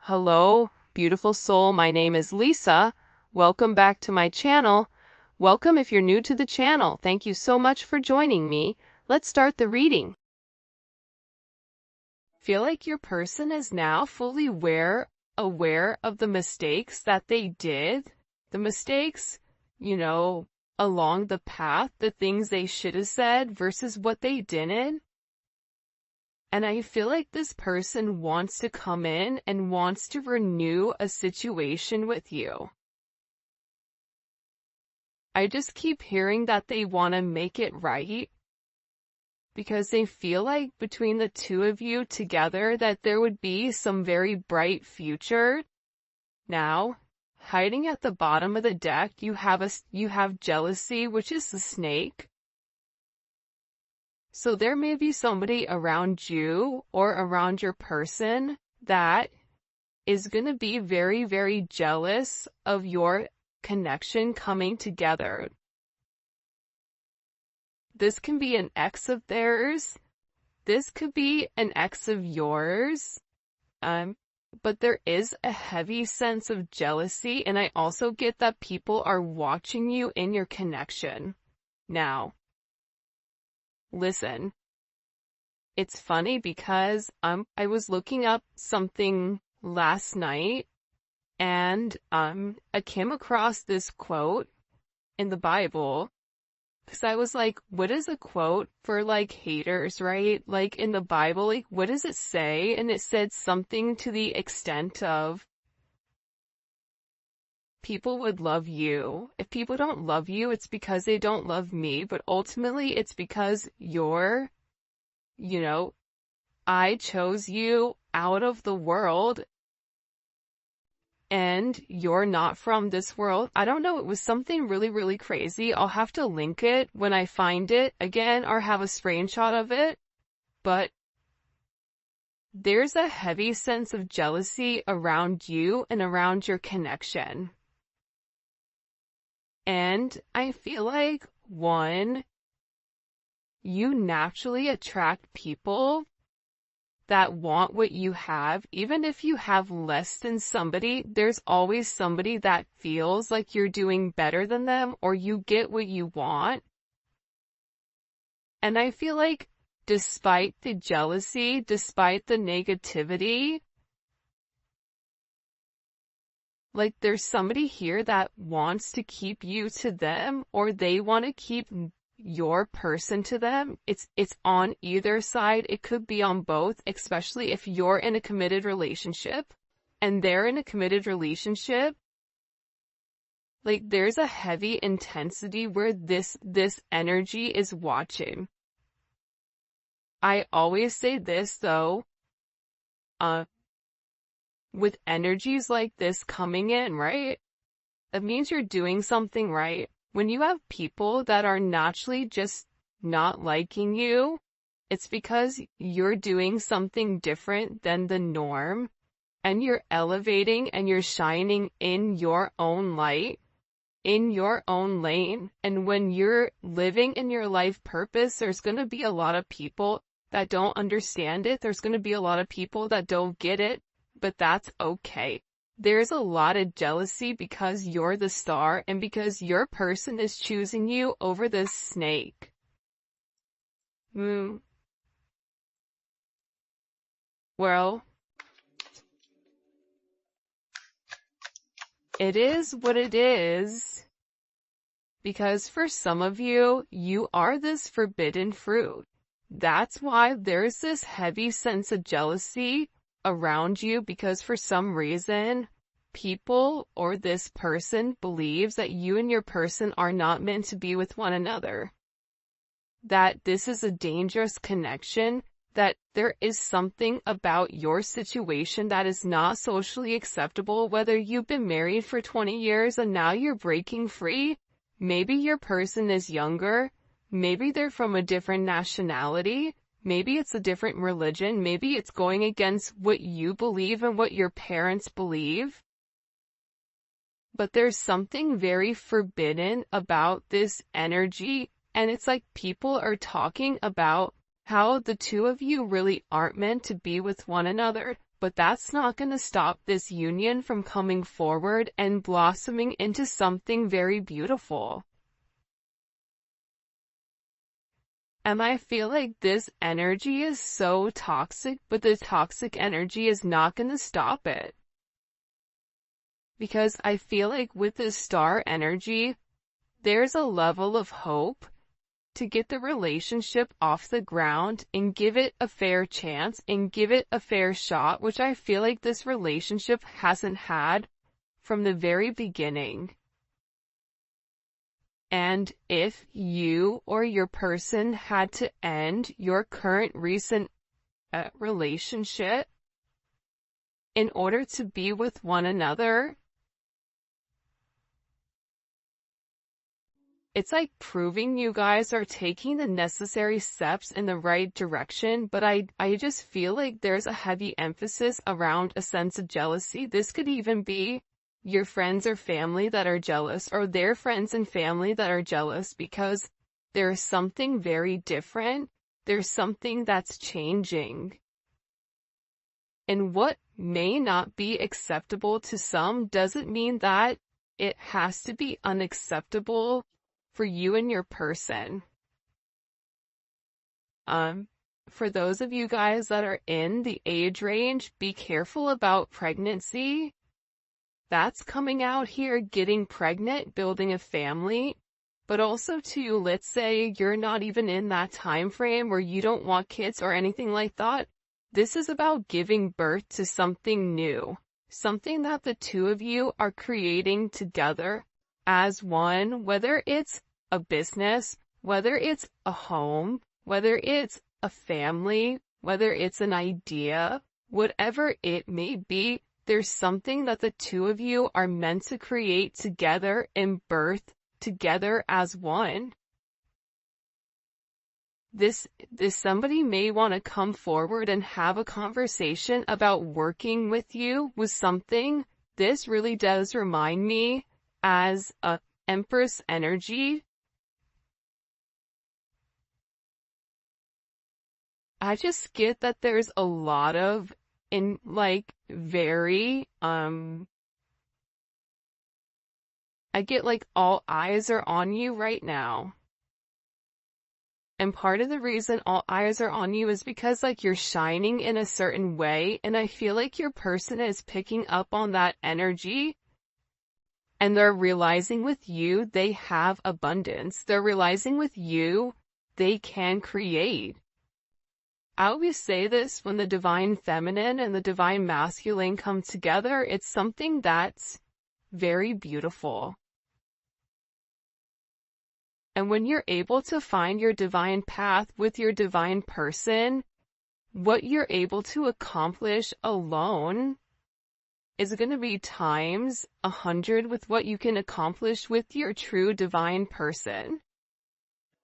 Hello, beautiful soul. My name is Lisa. Welcome back to my channel. Welcome if you're new to the channel. Thank you so much for joining me. Let's start the reading. Feel like your person is now fully aware of the mistakes that they did. The mistakes, along the path, the things they should have said versus what they didn't. And I feel like this person wants to come in and wants to renew a situation with you. I just keep hearing that they want to make it right because they feel like between the two of you together that there would be some very bright future. Now, hiding at the bottom of the deck, you have jealousy, which is the snake. So there may be somebody around you or around your person that is going to be very, very jealous of your connection coming together. This can be an ex of theirs. This could be an ex of yours. But there is a heavy sense of jealousy, and I also get that people are watching you in your connection. Now, listen, it's funny because I was looking up something last night and I came across this quote in the Bible because I was like, what is a quote for like haters, right? Like in the Bible, like what does it say? And it said something to the extent of, people would love you. If people don't love you, it's because they don't love me, but ultimately it's because I chose you out of the world and you're not from this world. I don't know, it was something really, really crazy. I'll have to link it when I find it again or have a screenshot of it, but there's a heavy sense of jealousy around you and around your connection. And I feel like, one, you naturally attract people that want what you have. Even if you have less than somebody, there's always somebody that feels like you're doing better than them or you get what you want. And I feel like despite the jealousy, despite the negativity, like there's somebody here that wants to keep you to them or they want to keep your person to them. It's on either side. It could be on both, especially if you're in a committed relationship and they're in a committed relationship. Like there's a heavy intensity where this energy is watching. I always say this though, with energies like this coming in, right? It means you're doing something right. When you have people that are naturally just not liking you, it's because you're doing something different than the norm, and you're elevating and you're shining in your own light, in your own lane. And when you're living in your life purpose, there's going to be a lot of people that don't understand it. There's going to be a lot of people that don't get it. But that's okay. There's a lot of jealousy because you're the star and because your person is choosing you over this snake. Well, it is what it is because for some of you, you are this forbidden fruit. That's why there's this heavy sense of jealousy around you because for some reason, people or this person believes that you and your person are not meant to be with one another. That this is a dangerous connection, that there is something about your situation that is not socially acceptable, whether you've been married for 20 years and now you're breaking free. Maybe your person is younger. Maybe they're from a different nationality. Maybe it's a different religion. Maybe it's going against what you believe and what your parents believe. But there's something very forbidden about this energy. And it's like people are talking about how the two of you really aren't meant to be with one another. but that's not going to stop this union from coming forward and blossoming into something very beautiful. And I feel like this energy is so toxic, but the toxic energy is not going to stop it. Because I feel like with this star energy, there's a level of hope to get the relationship off the ground and give it a fair chance and give it a fair shot, which I feel like this relationship hasn't had from the very beginning. And if you or your person had to end your current recent relationship in order to be with one another, it's like proving you guys are taking the necessary steps in the right direction, but I just feel like there's a heavy emphasis around a sense of jealousy. This could even be your friends or family that are jealous, or their friends and family that are jealous, because there's something very different. There's something that's changing. And what may not be acceptable to some doesn't mean that it has to be unacceptable for you and your person. For those of you guys that are in the age range, be careful about pregnancy. That's coming out here, getting pregnant, building a family, but also too, let's say you're not even in that time frame where you don't want kids or anything like that. This is about giving birth to something new, something that the two of you are creating together as one, whether it's a business, whether it's a home, whether it's a family, whether it's an idea, whatever it may be. There's something that the two of you are meant to create together and birth together as one. This somebody may want to come forward and have a conversation about working with you with something. This really does remind me as a Empress energy. I just get that there's a lot of I get like all eyes are on you right now. And part of the reason all eyes are on you is because like you're shining in a certain way, and I feel like your person is picking up on that energy, and they're realizing with you they have abundance. They're realizing with you they can create. I always say this, when the divine feminine and the divine masculine come together, it's something that's very beautiful. And when you're able to find your divine path with your divine person, what you're able to accomplish alone is going to be times 100 with what you can accomplish with your true divine person.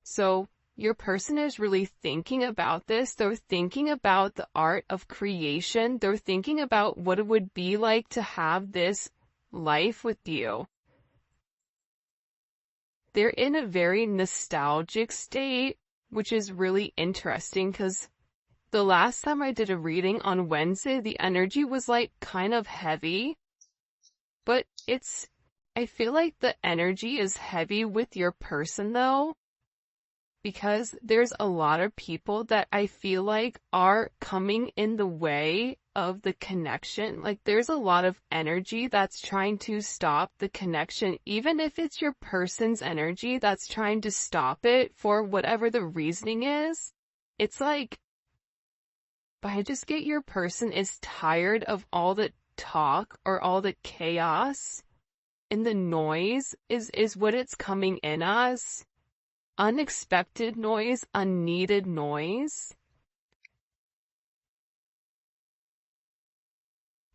So your person is really thinking about this. They're thinking about the art of creation. They're thinking about what it would be like to have this life with you. They're in a very nostalgic state, which is really interesting because the last time I did a reading on Wednesday, the energy was like kind of heavy, but I feel like the energy is heavy with your person though, because there's a lot of people that I feel like are coming in the way of the connection. Like there's a lot of energy that's trying to stop the connection, even if it's your person's energy that's trying to stop it for whatever the reasoning is. It's like, but I just get your person is tired of all the talk or all the chaos, and the noise is what it's coming in as. Unexpected noise, unneeded noise.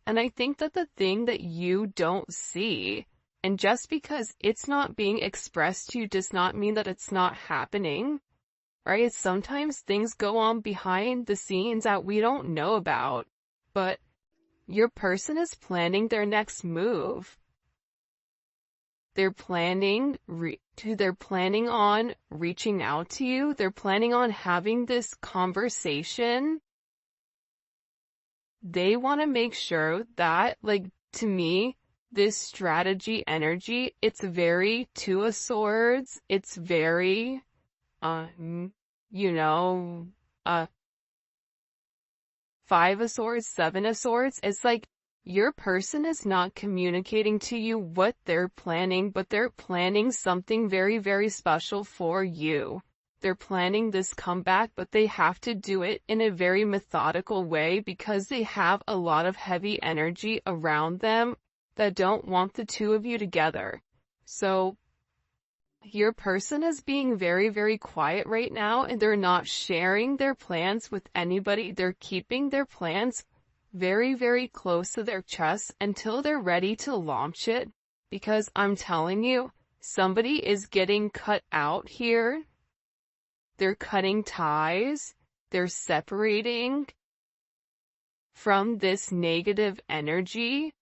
And I think that the thing that you don't see, and just because it's not being expressed to you does not mean that it's not happening, right? Sometimes things go on behind the scenes that we don't know about, but your person is planning their next move. They're planning on reaching out to you. They're planning on having this conversation they want to make sure that, like, to me, this strategy energy, it's very Two of Swords. It's very, you know, uh, Five of Swords, Seven of Swords. It's like your person is not communicating to you what they're planning, but they're planning something very, very special for you. They're planning this comeback, but they have to do it in a very methodical way because they have a lot of heavy energy around them that don't want the two of you together. So your person is being very, very quiet right now, and they're not sharing their plans with anybody. They're keeping their plans very, very close to their chest until they're ready to launch it. Because I'm telling you, somebody is getting cut out here. They're cutting ties. They're separating from this negative energy.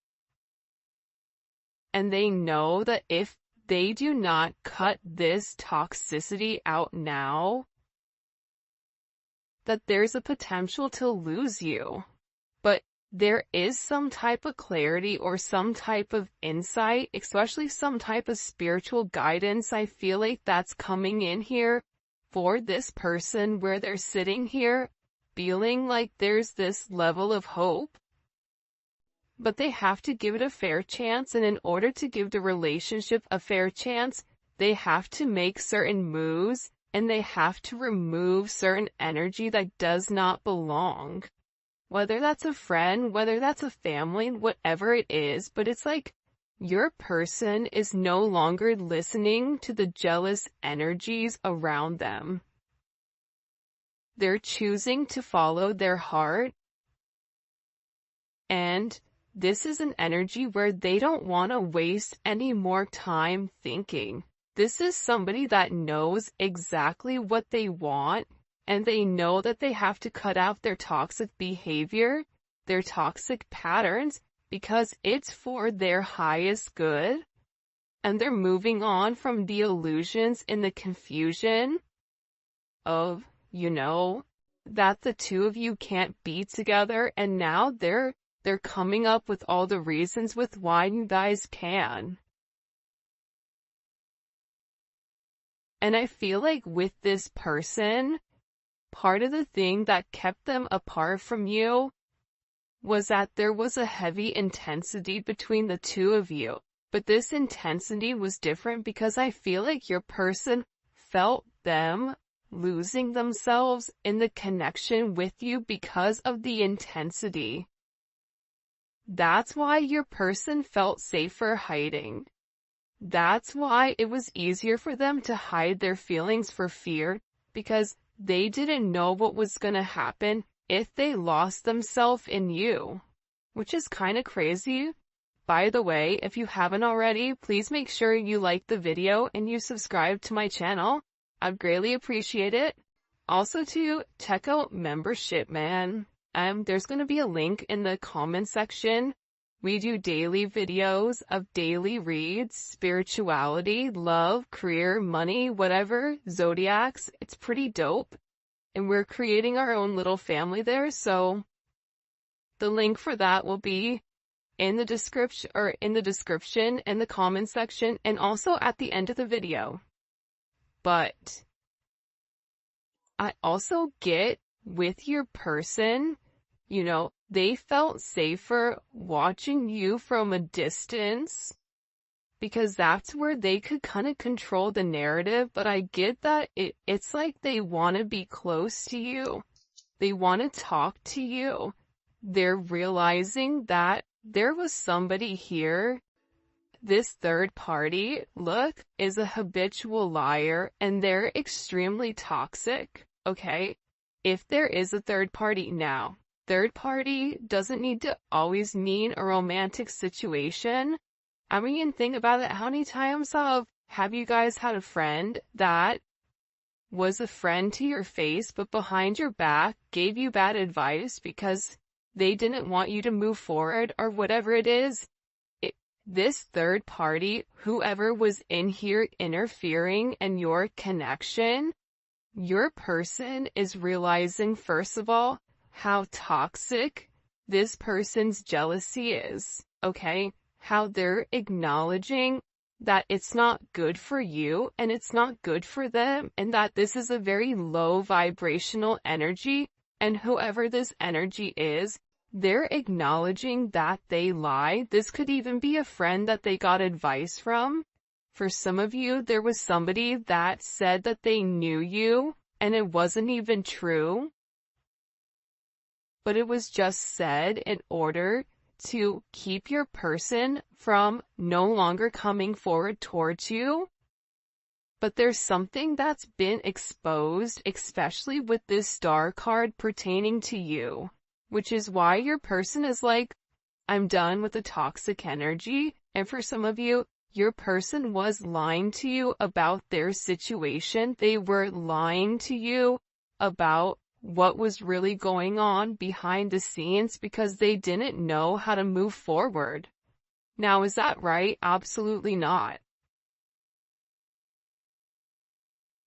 And they know that if they do not cut this toxicity out now, that there's a potential to lose you. But there is some type of clarity or some type of insight, especially some type of spiritual guidance. I feel like that's coming in here for this person, where they're sitting here feeling like there's this level of hope. But they have to give it a fair chance, and in order to give the relationship a fair chance, they have to make certain moves, and they have to remove certain energy that does not belong. Whether that's a friend, whether that's a family, whatever it is, but it's like your person is no longer listening to the jealous energies around them. They're choosing to follow their heart, and this is an energy where they don't want to waste any more time thinking. This is somebody that knows exactly what they want, and they know that they have to cut out their toxic behavior, their toxic patterns, because it's for their highest good. And they're moving on from the illusions and the confusion of, that the two of you can't be together, and now they're coming up with all the reasons with why you guys can. And I feel like with this person, part of the thing that kept them apart from you was that there was a heavy intensity between the two of you. But this intensity was different because I feel like your person felt them losing themselves in the connection with you because of the intensity. That's why your person felt safer hiding. That's why it was easier for them to hide their feelings for fear, because they didn't know what was gonna happen if they lost themselves in you. Which is kinda crazy. By the way, if you haven't already, please make sure you like the video and you subscribe to my channel. I'd greatly appreciate it. Also to check out membership, man. There's gonna be a link in the comment section. We do daily videos of daily reads, spirituality, love, career, money, whatever, zodiacs. It's pretty dope. And we're creating our own little family there, so the link for that will be in the description, in the comment section, and also at the end of the video. But I also get with your person, they felt safer watching you from a distance because that's where they could kind of control the narrative. But I get that it's like they want to be close to you. They want to talk to you. They're realizing that there was somebody here. This third party, look, is a habitual liar, and they're extremely toxic, okay? If there is a third party now, third party doesn't need to always mean a romantic situation. I mean, think about it. How many times have you guys had a friend that was a friend to your face, but behind your back gave you bad advice because they didn't want you to move forward or whatever it is? This third party, whoever was in here interfering in your connection, your person is realizing, first of all, how toxic this person's jealousy is, okay? How they're acknowledging that it's not good for you and it's not good for them, and that this is a very low vibrational energy, and whoever this energy is, they're acknowledging that they lie. This could even be a friend that they got advice from. For some of you, there was somebody that said that they knew you, and it wasn't even true. But it was just said in order to keep your person from no longer coming forward towards you. But there's something that's been exposed, especially with this star card pertaining to you, which is why your person is like, I'm done with the toxic energy. And for some of you, your person was lying to you about their situation. They were lying to you about what was really going on behind the scenes because they didn't know how to move forward. Now, is that right? Absolutely not.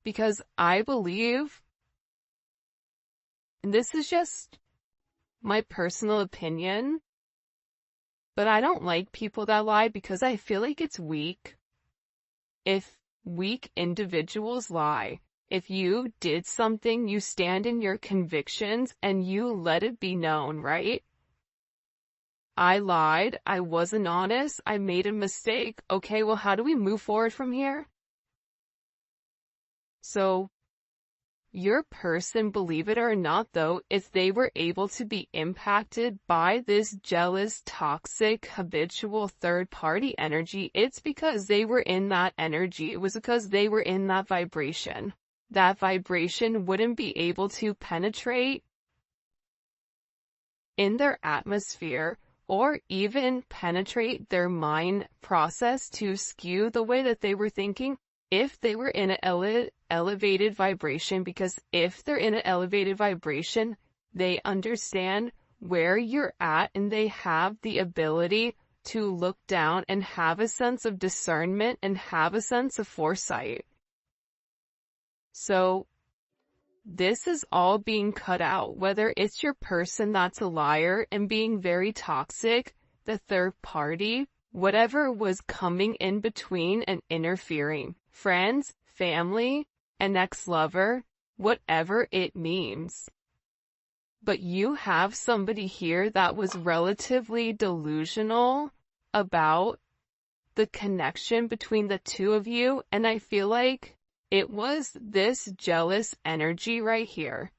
Because I believe, and this is just my personal opinion, but I don't like people that lie because I feel like it's weak. If weak individuals lie, if you did something, you stand in your convictions and you let it be known, right? I lied, I wasn't honest, I made a mistake. Okay, well, how do we move forward from here? So, your person, believe it or not though, if they were able to be impacted by this jealous, toxic, habitual third-party energy, it's because they were in that energy. It was because they were in that vibration. That vibration wouldn't be able to penetrate in their atmosphere or even penetrate their mind process to skew the way that they were thinking if they were in an elevated vibration, because if they're in an elevated vibration, they understand where you're at and they have the ability to look down and have a sense of discernment and have a sense of foresight. So this is all being cut out, whether it's your person that's a liar and being very toxic, the third party, whatever was coming in between and interfering, friends, family, an ex-lover, whatever it means. But you have somebody here that was relatively delusional about the connection between the two of you, and I feel like it was this jealous energy right here.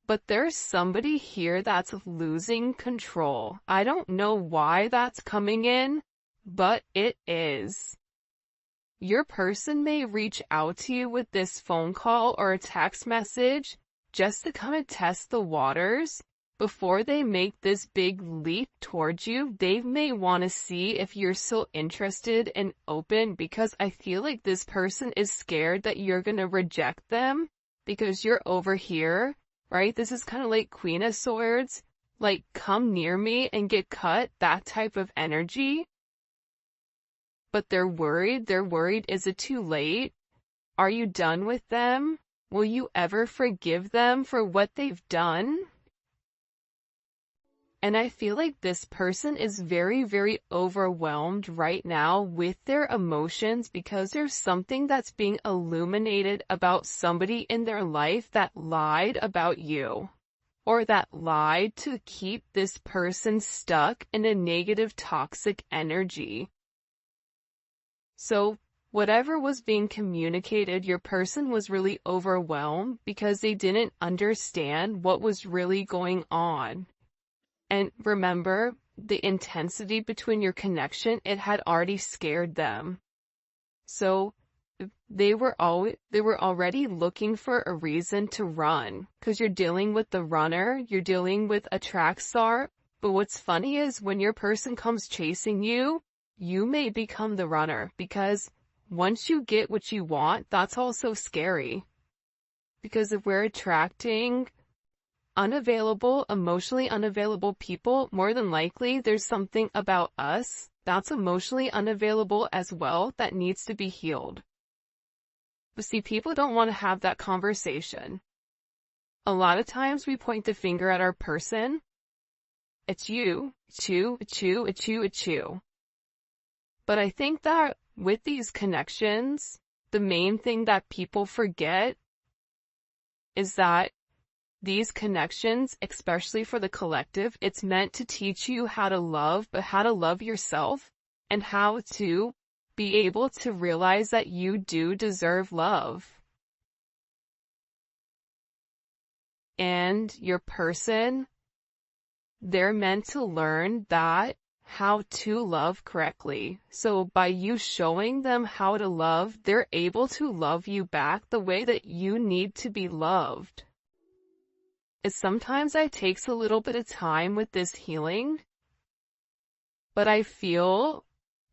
But there's somebody here that's losing control. I don't know why that's coming in, but it is. Your person may reach out to you with this phone call or a text message just to kind of test the waters. Before they make this big leap towards you, they may want to see if you're still interested and open, because I feel like this person is scared that you're going to reject them because you're over here. Right? This is kind of like Queen of Swords, like come near me and get cut, that type of energy. But they're worried. They're worried, is it too late? Are you done with them? Will you ever forgive them for what they've done? And I feel like this person is very, very overwhelmed right now with their emotions because there's something that's being illuminated about somebody in their life that lied about you, or that lied to keep this person stuck in a negative, toxic energy. So whatever was being communicated, your person was really overwhelmed because they didn't understand what was really going on. And remember, the intensity between your connection, it had already scared them. So they were already looking for a reason to run, because you're dealing with the runner, you're dealing with a track star. But what's funny is when your person comes chasing you, you may become the runner, because once you get what you want, that's also scary. Because if we're attracting unavailable, emotionally unavailable people, more than likely there's something about us that's emotionally unavailable as well that needs to be healed. But see, people don't want to have that conversation. A lot of times we point the finger at our person. It's you, it's you, it's you, it's you, it's you. But I think that with these connections, the main thing that people forget is that these connections, especially for the collective, it's meant to teach you how to love, but how to love yourself and how to be able to realize that you do deserve love. And your person, they're meant to learn that how to love correctly. So by you showing them how to love, they're able to love you back the way that you need to be loved. Sometimes it takes a little bit of time with this healing, but I feel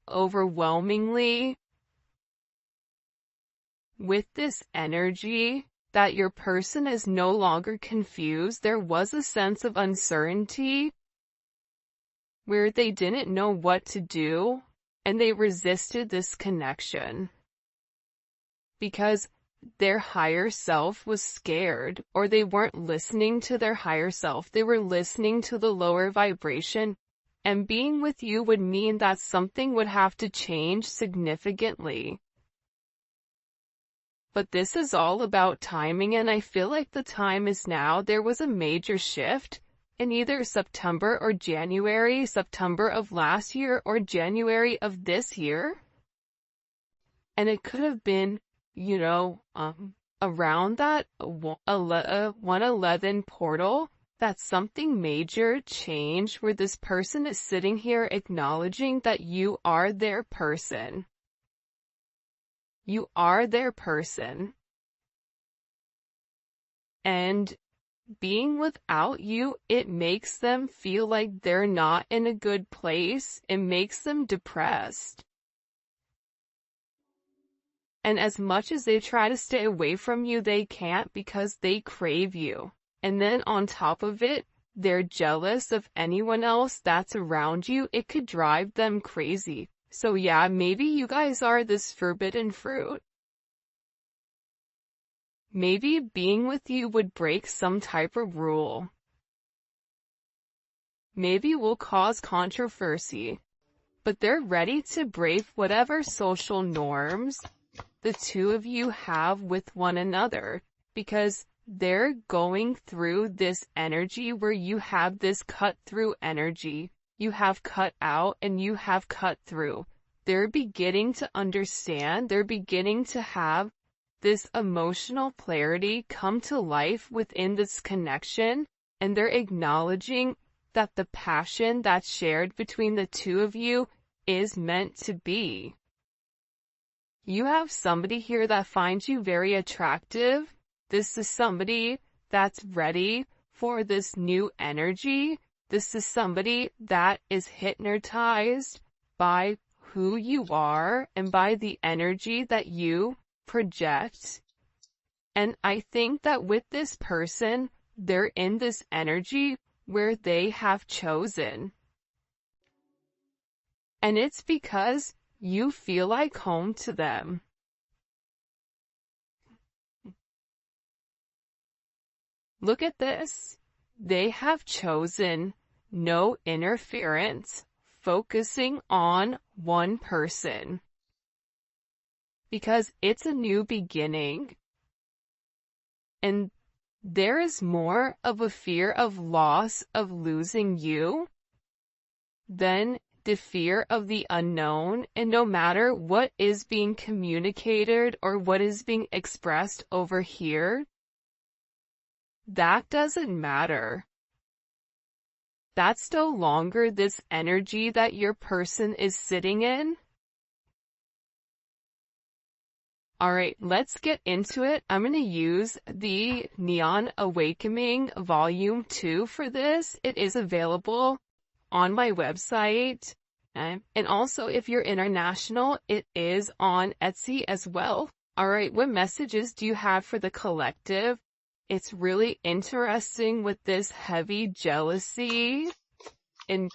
overwhelmingly with this energy that your person is no longer confused. There was a sense of uncertainty where they didn't know what to do, and they resisted this connection because their higher self was scared, or they weren't listening to their higher self. They were listening to the lower vibration, and being with you would mean that something would have to change significantly. But this is all about timing, and I feel like the time is now. There was a major shift in either September or January, September of last year or January of this year. And it could have been, around that 111 portal, that something major changed where this person is sitting here acknowledging that you are their person. You are their person. And being without you, it makes them feel like they're not in a good place. It makes them depressed. And as much as they try to stay away from you, they can't because they crave you. And then on top of it, they're jealous of anyone else that's around you. It could drive them crazy. So yeah, maybe you guys are this forbidden fruit. Maybe being with you would break some type of rule. Maybe will cause controversy. But they're ready to break whatever social norms the two of you have with one another, because they're going through this energy where you have this cut through energy. You have cut out and you have cut through. They're beginning to understand, they're beginning to have this emotional clarity come to life within this connection, and they're acknowledging that the passion that's shared between the two of you is meant to be. You have somebody here that finds you very attractive. This is somebody that's ready for this new energy. This is somebody that is hypnotized by who you are and by the energy that you project. And I think that with this person, they're in this energy where they have chosen. And it's because you feel like home to them. Look at this. They have chosen no interference, focusing on one person. Because it's a new beginning. And there is more of a fear of loss, of losing you, than the fear of the unknown. And no matter what is being communicated or what is being expressed over here, that doesn't matter. That's no longer this energy that your person is sitting in. Alright, let's get into it. I'm going to use the Neon Awakening Volume 2 for this. It is available on my website. And also, if you're international, it is on Etsy as well. Alright, what messages do you have for the collective? It's really interesting with this heavy jealousy in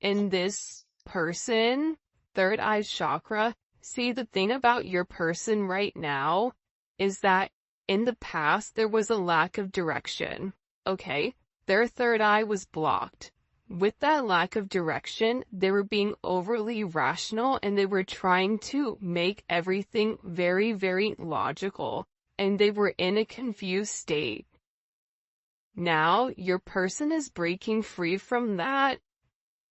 this person, third eye chakra. See, the thing about your person right now is that In the past, there was a lack of direction. Okay? Their third eye was blocked. With that lack of direction, they were being overly rational and they were trying to make everything very, very logical. And they were in a confused state. Now, your person is breaking free from that,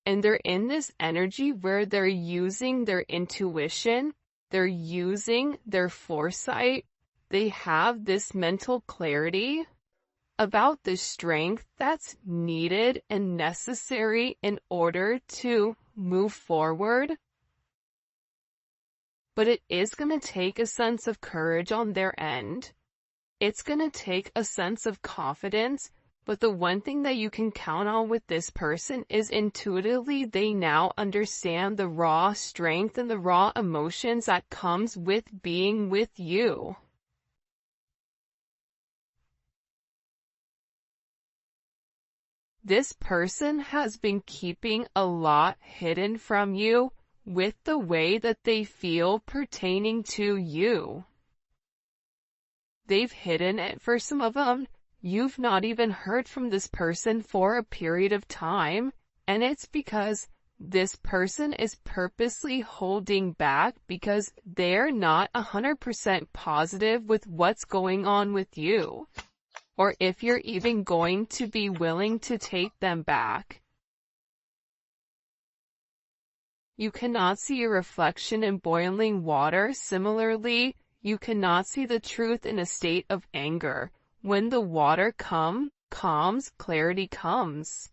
and they're in this energy where they're using their intuition, they're using their foresight, they have this mental clarity about the strength that's needed and necessary in order to move forward. But it is going to take a sense of courage on their end. It's going to take a sense of confidence, but the one thing that you can count on with this person is intuitively they now understand the raw strength and the raw emotions that comes with being with you. This person has been keeping a lot hidden from you with the way that they feel pertaining to you. They've hidden it for some of them. You've not even heard from this person for a period of time, and it's because this person is purposely holding back because they're not 100% positive with what's going on with you, or if you're even going to be willing to take them back. You cannot see a reflection in boiling water. Similarly, you cannot see the truth in a state of anger. When the water calms, clarity comes.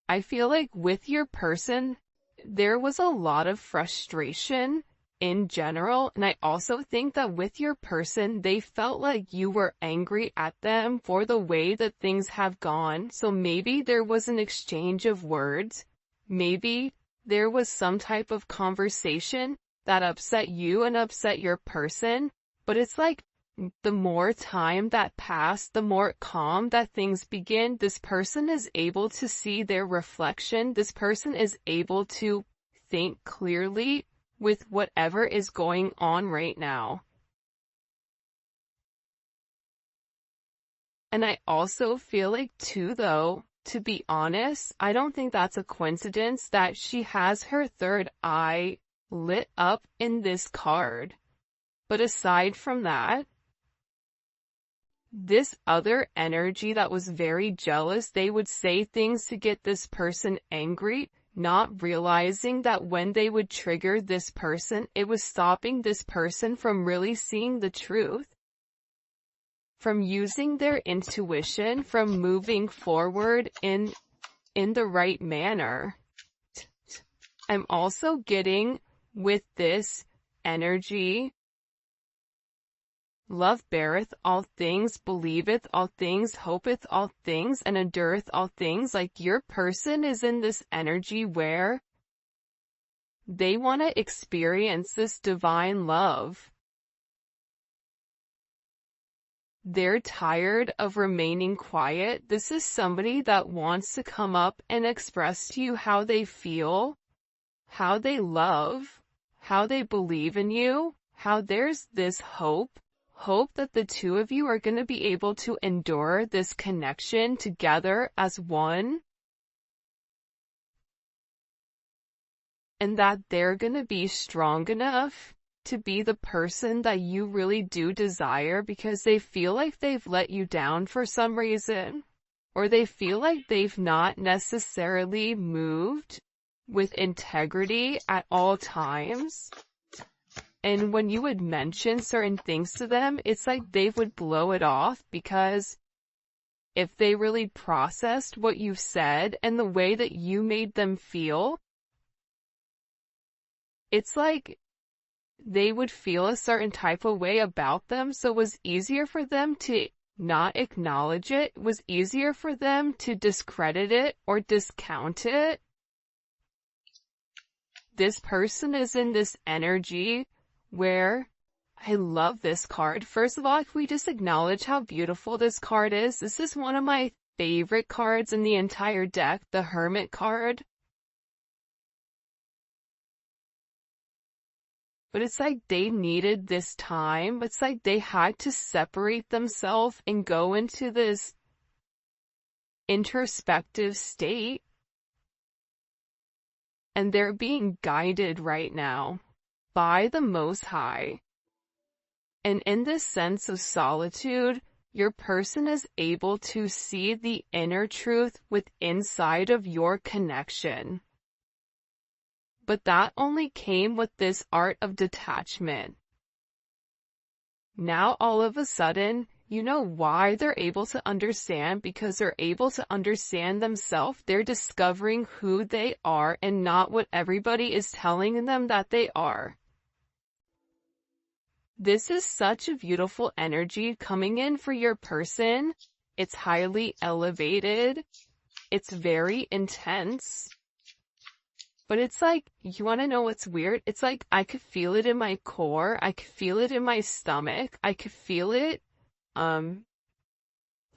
I feel like with your person, there was a lot of frustration in general, and I also think that with your person, they felt like you were angry at them for the way that things have gone. So maybe there was an exchange of words. Maybe there was some type of conversation that upset you and upset your person, but it's like the more time that passed, the more calm that things begin. This person is able to see their reflection. This person is able to think clearly with whatever is going on right now. And I also feel like too, though, to be honest, I don't think that's a coincidence that she has her third eye lit up in this card. But aside from that, this other energy that was very jealous, they would say things to get this person angry, not realizing that when they would trigger this person, it was stopping this person from really seeing the truth, from using their intuition, from moving forward in the right manner. I'm also getting with this energy, love beareth all things, believeth all things, hopeth all things, and endureth all things. Like your person is in this energy where they want to experience this divine love. They're tired of remaining quiet. This is somebody that wants to come up and express to you how they feel, how they love, how they believe in you, how there's this hope that the two of you are going to be able to endure this connection together as one, and that they're going to be strong enough to be the person that you really do desire because they feel like they've let you down for some reason, or they feel like they've not necessarily moved with integrity at all times. And when you would mention certain things to them, it's like they would blow it off because if they really processed what you said and the way that you made them feel, it's like they would feel a certain type of way about them. So it was easier for them to not acknowledge it. It was easier for them to discredit it or discount it. This person is in this energy where I love this card. First of all, if we just acknowledge how beautiful this card is, this is one of my favorite cards in the entire deck, the Hermit card. But it's like they needed this time. It's like they had to separate themselves and go into this introspective state. And they're being guided right now by the Most High. And in this sense of solitude, your person is able to see the inner truth inside of your connection. But that only came with this art of detachment. Now all of a sudden, you know why they're able to understand, because they're able to understand themselves. They're discovering who they are and not what everybody is telling them that they are. This is such a beautiful energy coming in for your person. It's highly elevated. It's very intense. But it's like, you want to know what's weird? It's like I could feel it in my core. I could feel it in my stomach. I could feel it.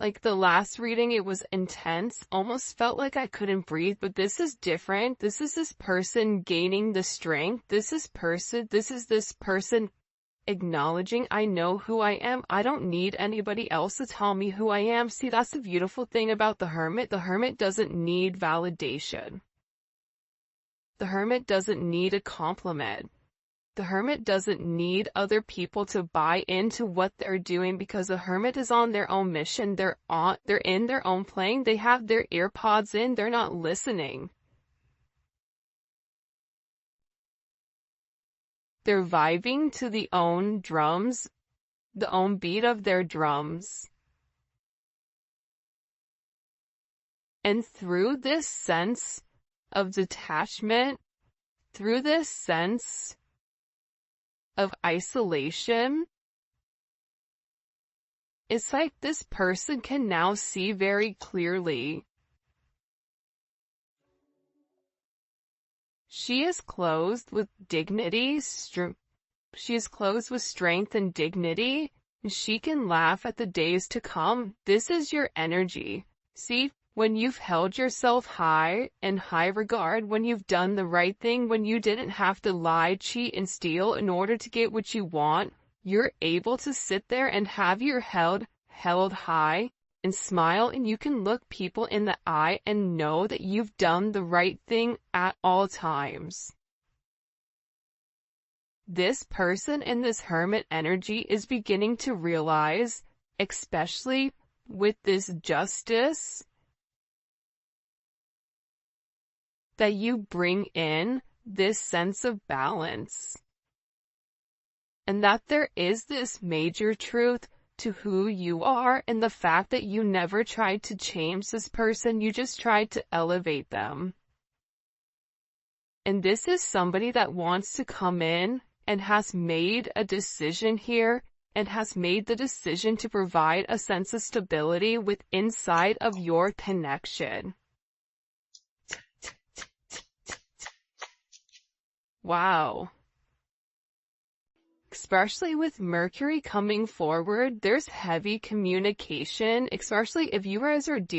Like the last reading, it was intense. Almost felt like I couldn't breathe, but this is different. This is this person gaining the strength. This is this person acknowledging, I know who I am. I don't need anybody else to tell me who I am. See, that's the beautiful thing about the Hermit. The Hermit doesn't need validation. The Hermit doesn't need a compliment. The Hermit doesn't need other people to buy into what they're doing, because the Hermit is on their own mission. They're in their own plane. They have their earpods in. They're not listening. They're vibing to the own drums, the own beat of their drums. And through this sense of detachment, through this sense of isolation, it's like this person can now see very clearly. She is clothed with dignity, she is clothed with strength and dignity, and she can laugh at the days to come. This is your energy. See, when you've held yourself high in high regard, when you've done the right thing, when you didn't have to lie, cheat, and steal in order to get what you want, you're able to sit there and have your head held high and smile, and you can look people in the eye and know that you've done the right thing at all times. This person in this Hermit energy is beginning to realize, especially with this justice, that you bring in this sense of balance, and that there is this major truth to who you are, and the fact that you never tried to change this person, you just tried to elevate them. And this is somebody that wants to come in and has made a decision here, and has made the decision to provide a sense of stability inside of your connection. Wow. Especially with Mercury coming forward, there's heavy communication, especially if you guys are dealing